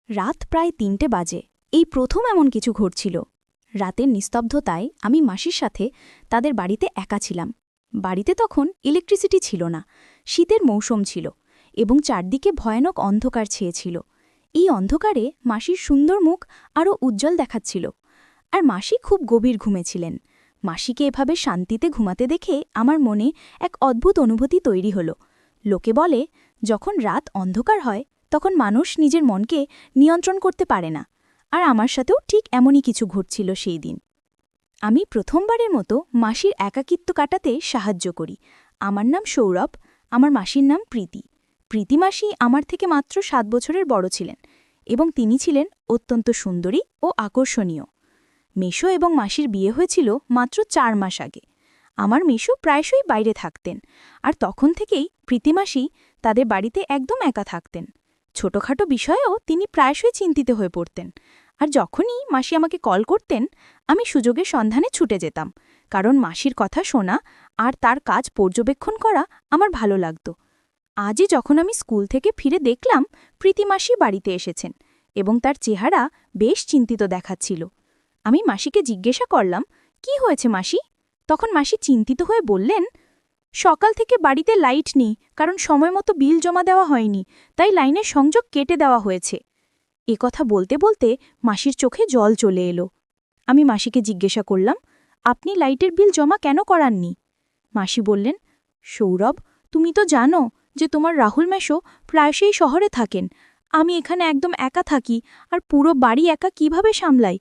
রাত প্রায় ৩টে বাজে। এই প্রথম এমন কিছু ঘটছিল। রাতের নিস্তব্ধতায় আমি মাসির সাথে তাদের বাড়িতে একা ছিলাম। বাড়িতে তখন ইলেকট্রিসিটি ছিল না, শীতের মৌসুম ছিল এবং চারদিকে ভয়ানক অন্ধকার ছেয়েছিল। এই অন্ধকারে মাসির সুন্দর মুখ আরও উজ্জ্বল দেখাচ্ছিল, আর মাসি খুব গভীর ঘুমেছিলেন। মাসিকে এভাবে শান্তিতে ঘুমাতে দেখে আমার মনে এক অদ্ভুত অনুভূতি তৈরি হলো। লোকে বলে, যখন রাত অন্ধকার হয় তখন মানুষ নিজের মনকে নিয়ন্ত্রণ করতে পারে না, আর আমার সাথেও ঠিক এমনই কিছু ঘটছিল সেই দিন। আমি প্রথমবারের মতো মাসির একাকিত্ব কাটাতে সাহায্য করি। আমার নাম সৌরভ, আমার মাসির নাম প্রীতি। প্রীতি মাসি আমার থেকে মাত্র ৭ বছরের বড় ছিলেন এবং তিনি ছিলেন অত্যন্ত সুন্দরী ও আকর্ষণীয়। মেশো এবং মাসির বিয়ে হয়েছিল মাত্র ৪ মাস আগে। আমার মেশো প্রায়শই বাইরে থাকতেন, আর তখন থেকেই প্রীতিমাসি তাদের বাড়িতে একদম একা থাকতেন। ছোটখাটো বিষয়েও তিনি প্রায়শই চিন্তিত হয়ে পড়তেন, আর যখনই মাসি আমাকে কল করতেন আমি সুযোগের সন্ধানে ছুটে যেতাম, কারণ মাসির কথা শোনা আর তার কাজ পর্যবেক্ষণ করা আমার ভালো লাগত। আজই যখন আমি স্কুল থেকে ফিরে দেখলাম প্রীতিমাসি বাড়িতে এসেছেন এবং তার চেহারা বেশ চিন্তিত দেখাচ্ছিল। আমি মাসিকে জিজ্ঞাসা করলাম, কি হয়েছে মাসি? তখন মাসি চিন্তিত হয়ে বললেন, সকাল থেকে বাড়িতে লাইট নেই, কারণ সময়মতো বিল জমা দেওয়া হয়নি, তাই লাইনের সংযোগ কেটে দেওয়া হয়েছে। কথা বলতে বলতে মাসির চোখে জল চলে এলো। আমি মাসিকে জিজ্ঞাসা করলাম, আপনি লাইটের বিল জমা কেন করাননি? মাসি বললেন, সৌরভ, তুমি তো জানো যে তোমার রাহুল মেশো প্রায়শই শহরে থাকেন। আমি এখানে একদম একা থাকি, আর পুরো বাড়ি একা কিভাবে সামলাই।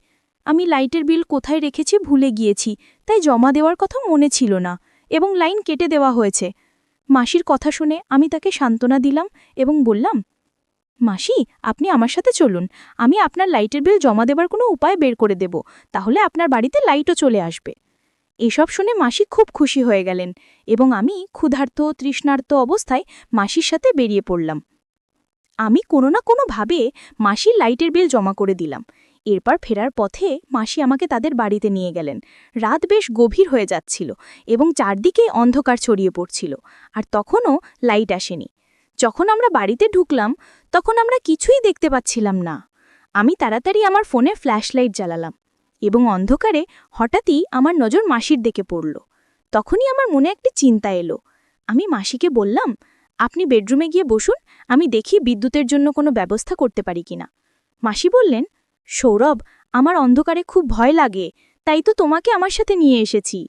আমি লাইটের বিল কোথায় রেখেছি ভুলে গিয়েছি, তাই জমা দেওয়ার কথা মনে ছিল না এবং লাইন কেটে দেওয়া হয়েছে। মাসির কথা শুনে আমি তাকে সান্ত্বনা দিলাম এবং বললাম, মাসি, আপনি আমার সাথে চলুন, আমি আপনার লাইটের বিল জমা দেবার কোনো উপায় বের করে দেব, তাহলে আপনার বাড়িতে লাইটও চলে আসবে। এসব শুনে মাসি খুব খুশি হয়ে গেলেন এবং আমি ক্ষুধার্ত তৃষ্ণার্ত অবস্থায় মাসির সাথে বেরিয়ে পড়লাম। আমি কোনো না কোনোভাবে মাসির লাইটের বিল জমা করে দিলাম। এরপর ফেরার পথে মাসি আমাকে তাদের বাড়িতে নিয়ে গেলেন। রাত বেশ গভীর হয়ে যাচ্ছিল এবং চারদিকে অন্ধকার ছড়িয়ে পড়ছিল, আর তখনও লাইট আসেনি। যখন আমরা বাড়িতে ঢুকলাম তখন আমরা কিছুই দেখতে পাচ্ছিলাম না। আমি তাড়াতাড়ি আমার ফোনে ফ্ল্যাশলাইট জ্বালালাম এবং অন্ধকারে হঠাৎই আমার নজর মাসির দিকে পড়ল। তখনই আমার মনে একটি চিন্তা এলো। আমি মাসিকে বললাম, আপনি বেডরুমে গিয়ে বসুন, আমি দেখি বিদ্যুতের জন্য কোনো ব্যবস্থা করতে পারি কিনা। মাসি বললেন, সৌরভ, আমার অন্ধকারে খুব ভয় লাগে, তাই তো তোমাকে আমার সাথে নিয়ে এসেছি।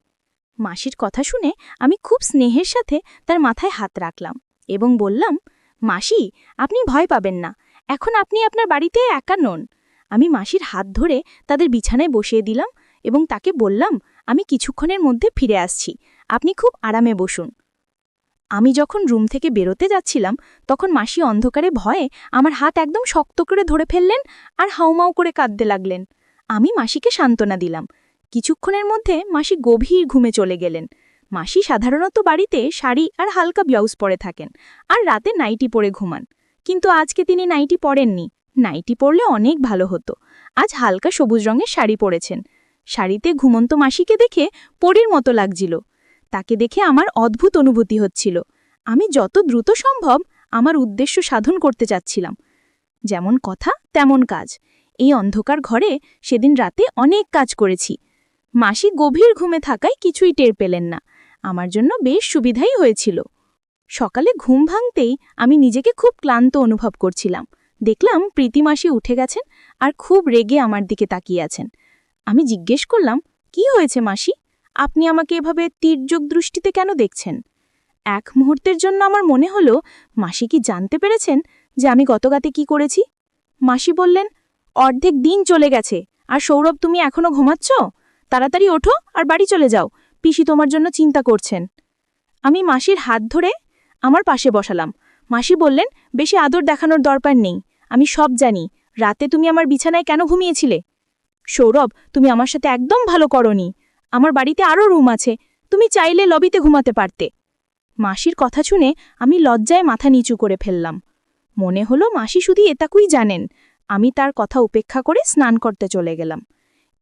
মাসির কথা শুনে আমি খুব স্নেহের সাথে তার মাথায় হাত রাখলাম এবং বললাম, মাসি, আপনি ভয় পাবেন না, এখন আপনি আপনার বাড়িতে একা নন। আমি মাসির হাত ধরে তাদের বিছানায় বসিয়ে দিলাম এবং তাকে বললাম, আমি কিছুক্ষণের মধ্যে ফিরে আসছি, আপনি খুব আরামে বসুন। আমি যখন রুম থেকে বেরোতে যাচ্ছিলাম তখন মাসি অন্ধকারে ভয়ে আমার হাত একদম শক্ত করে ধরে ফেললেন আর হাউমাউ করে কাঁদতে লাগলেন। আমি মাসিকে সান্ত্বনা দিলাম। কিছুক্ষণের মধ্যে মাসি গভীর ঘুমে চলে গেলেন। মাসি সাধারণত বাড়িতে শাড়ি আর হালকা ব্লাউজ পরে থাকেন আর রাতে নাইটি পরে ঘুমান, কিন্তু আজকে তিনি নাইটি পরেননি। নাইটি পরলে অনেক ভালো হতো। আজ হালকা সবুজ রঙের শাড়ি পরেছেন। শাড়িতে ঘুমন্ত মাসিকে দেখে পরীর মতো লাগছিল। তাকে দেখে আমার অদ্ভুত অনুভূতি হচ্ছিল। আমি যত দ্রুত সম্ভব আমার উদ্দেশ্য সাধন করতে চাচ্ছিলাম। যেমন কথা তেমন কাজ। এই অন্ধকার ঘরে সেদিন রাতে অনেক কাজ করেছি। মাসি গভীর ঘুমে থাকায় কিছুই টের পেলেন না। আমার জন্য বেশ সুবিধাই হয়েছিল। সকালে ঘুম ভাঙতেই আমি নিজেকে খুব ক্লান্ত অনুভব করছিলাম। দেখলাম প্রীতি মাসি উঠে গেছেন আর খুব রেগে আমার দিকে তাকিয়ে আছেন। আমি জিজ্ঞেস করলাম, কি হয়েছে মাসি? আপনি আমাকে এভাবে তীর্যক দৃষ্টিতে কেন দেখছেন? এক মুহূর্তের জন্য আমার মনে হলো মাসি কি জানতে পেরেছেন যে আমি গতরাতে কি করেছি। মাসি বললেন, অর্ধেক দিন চলে গেছে, আর সৌরভ, তুমি এখনো ঘুমাচ্ছ? তাড়াতাড়ি ওঠো আর বাড়ি চলে যাও, পিসি তোমার জন্য চিন্তা করছেন। আমি মাসির হাত ধরে আমার পাশে বসালাম। মাসি বললেন, বেশি আদর দেখানোর দরকার নেই, আমি সব জানি। রাতে তুমি আমার বিছানায় কেন ঘুমিয়েছিলে? সৌরভ, তুমি আমার সাথে একদম ভালো করনি। আমার বাড়িতে আরও রুম আছে, তুমি চাইলে লবিতে ঘুমাতে পারতে। মাসির কথা শুনে আমি লজ্জায় মাথা নিচু করে ফেললাম। মনে হলো মাসি শুধু এটাকুই জানেন। আমি তার কথা উপেক্ষা করে স্নান করতে চলে গেলাম।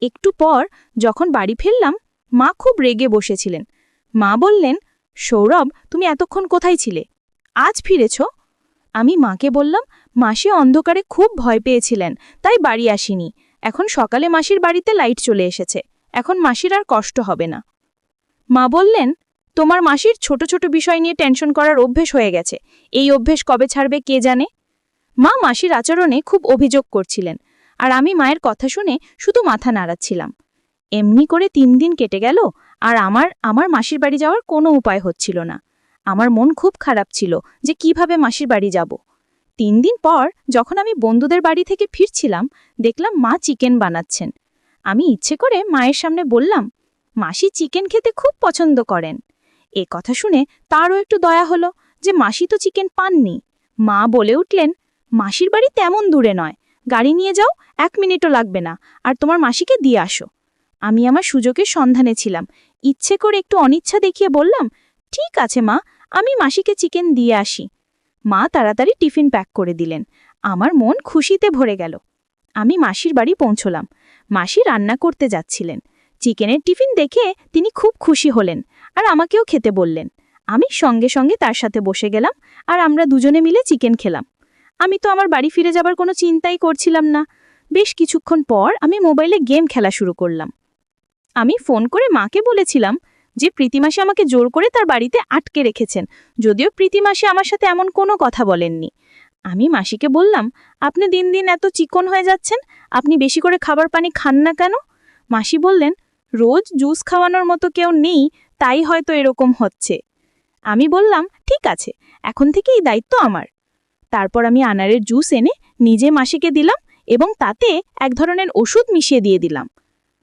একটু পর যখন বাড়ি ফিরলাম, মা খুব রেগে বসেছিলেন। মা বললেন, সৌরভ, তুমি এতক্ষণ কোথায় ছিলে? আজ ফিরেছ? আমি মাকে বললাম, মাসি অন্ধকারে খুব ভয় পেয়েছিলেন, তাই বাড়ি আসিনি। এখন সকালে মাসির বাড়িতে লাইট চলে এসেছে, এখন মাসির আর কষ্ট হবে না। মা বললেন, তোমার মাসির ছোট ছোট বিষয় নিয়ে টেনশন করার অভ্যেস হয়ে গেছে, এই অভ্যেস কবে ছাড়বে কে জানে। মা মাসির আচরণে খুব অভিযোগ করছিলেন, আর আমি মায়ের কথা শুনে শুধু মাথা নাড়াচ্ছিলাম। এমনি করে 3 দিন কেটে গেল, আর আমার মাসির বাড়ি যাওয়ার কোনো উপায় হচ্ছিল না। আমার মন খুব খারাপ ছিল যে কিভাবে মাসির বাড়ি যাব। 3 দিন পর যখন আমি বন্ধুদের বাড়ি থেকে ফিরছিলাম, দেখলাম মা চিকেন বানাচ্ছেন। আমি ইচ্ছে করে মায়ের সামনে বললাম, মাসি চিকেন খেতে খুব পছন্দ করেন। এ কথা শুনে তারও একটু দয়া হলো যে মাসি তো চিকেন পাননি। মা বলে উঠলেন, মাসির বাড়ি তেমন দূরে নয়, গাড়ি নিয়ে যাও, 1 মিনিটও লাগবে না, আর তোমার মাসিকে দিয়ে আসো। আমি আমার সুযোগের সন্ধানে ছিলাম, ইচ্ছে করে একটু অনিচ্ছা দেখিয়ে বললাম, ঠিক আছে মা, আমি মাসিকে চিকেন দিয়ে আসি। মা তাড়াতাড়ি টিফিন প্যাক করে দিলেন। আমার মন খুশিতে ভরে গেল। আমি মাসির বাড়ি পৌঁছলাম। মাসি রান্না করতে যাচ্ছিলেন। চিকেনের টিফিন দেখে তিনি খুব খুশি হলেন, আর আমাকেও খেতে বললেন। আমি সঙ্গে সঙ্গে তার সাথে বসে গেলাম, আর আমরা দুজনে মিলে চিকেন খেলাম। আমি তো আমার বাড়ি ফিরে যাবার কোনো চিন্তাই করছিলাম না। বেশ কিছুক্ষণ পর আমি মোবাইলে গেম খেলা শুরু করলাম। আমি ফোন করে মাকে বলেছিলাম যে প্রীতিমাসি আমাকে জোর করে তার বাড়িতে আটকে রেখেছেন, যদিও প্রীতিমাসি আমার সাথে এমন কোনো কথা বলেননি। আমি মাসিকে বললাম, আপনি দিন দিন এত চিকন হয়ে যাচ্ছেন, আপনি বেশি করে খাবার পানি খান না কেন? মাসি বললেন, রোজ জুস খাওয়ানোর মতো কেউ নেই, তাই হয়তো এরকম হচ্ছে। আমি বললাম, ঠিক আছে, এখন থেকে এই দায়িত্ব আমার। তারপর আমি আনারের জুস এনে নিজে মাসিকে দিলাম এবং তাতে এক ধরনের ওষুধ মিশিয়ে দিয়ে দিলাম।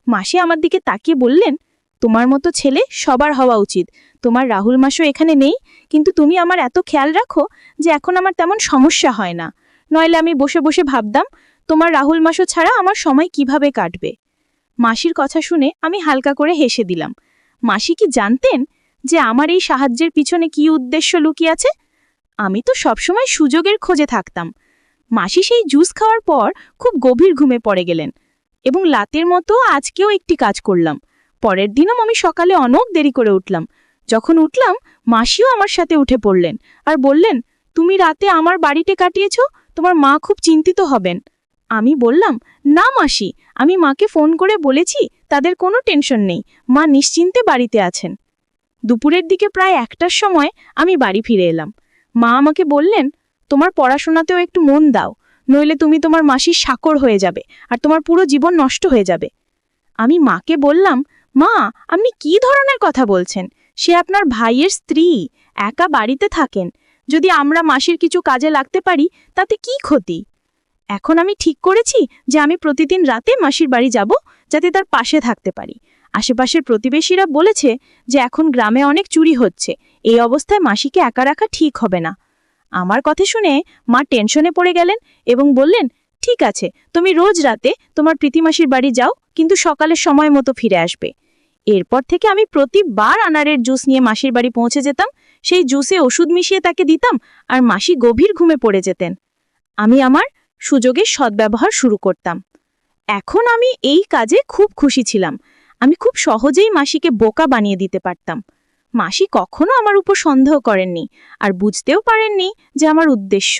মাসি আমার দিকে তাকিয়ে বললেন, তোমার মতো ছেলে সবার হওয়া উচিত। তোমার রাহুল মাসও এখানে নেই, কিন্তু তুমি আমার এত খেয়াল রাখো যে এখন আমার তেমন সমস্যা হয় না। নইলে আমি বসে বসে ভাবতাম তোমার রাহুল মাসও ছাড়া আমার সময় কিভাবে কাটবে। মাসির কথা শুনে আমি হালকা করে হেসে দিলাম। মাসি কি জানতেন যে আমার এই সাহায্যের পিছনে কি উদ্দেশ্য লুকিয়ে আছে? আমি তো সবসময় সুযোগের খোঁজে থাকতাম। মাসি সেই জুস খাওয়ার পর খুব গভীর ঘুমে পড়ে গেলেন, এবং লাতের মতো আজকেও একটি কাজ করলাম। পরের দিনও আমি সকালে অনেক দেরি করে উঠলাম। যখন উঠলাম, মাসিও আমার সাথে উঠে পড়লেন আর বললেন, তুমি রাতে আমার বাড়িতে কাটিয়েছ, তোমার মা খুব চিন্তিত হবেন। আমি বললাম, না মাসি, আমি মাকে ফোন করে বলেছি তাদের কোনো টেনশন নেই, মা নিশ্চিন্তে বাড়িতে আছেন। দুপুরের দিকে প্রায় 1টার সময় আমি বাড়ি ফিরে এলাম। মা আমাকে বললেন, তোমার পড়াশোনাতেও একটু মন দাও, নইলে তুমি তোমার মাসির চাকর হয়ে যাবে আর তোমার পুরো জীবন নষ্ট হয়ে যাবে। আমি মাকে বললাম, মা, আপনি কি ধরনের কথা বলছেন? সে আপনার ভাইয়ের স্ত্রী, একা বাড়িতে থাকেন। যদি আমরা মাসির কিছু কাজে লাগতে পারি তাতে কি ক্ষতি? এখন আমি ঠিক করেছি যে আমি প্রতিদিন রাতে মাসির বাড়ি যাব, যাতে তার পাশে থাকতে পারি। আশেপাশের প্রতিবেশীরা বলেছে যে এখন গ্রামে অনেক চুরি হচ্ছে, এই অবস্থায় মাসিকে একা রাখা ঠিক হবে না। আমার কথা শুনে মা টেনশনে পড়ে গেলেন এবং বললেন, ঠিক আছে, তুমি রোজ রাতে তোমার প্রীতিমাসির বাড়ি যাও, কিন্তু সকালের সময় মতো ফিরে আসবে। এরপর থেকে আমি প্রতিবার আনারের জুস নিয়ে মাসির বাড়ি পৌঁছে যেতাম, সেই জুসে ওষুধ মিশিয়ে তাকে দিতাম, আর মাসি গভীর ঘুমে পড়ে যেতেন। আমি আমার সুযোগের সদ্ব্যবহার শুরু করতাম। এখন আমি এই কাজে খুব খুশি ছিলাম। আমি খুব সহজেই মাসিকে বোকা বানিয়ে দিতে পারতাম। মাসি কখনো আমার উপর সন্দেহ করেননি, আর বুঝতেও পারেননি যে আমার উদ্দেশ্য।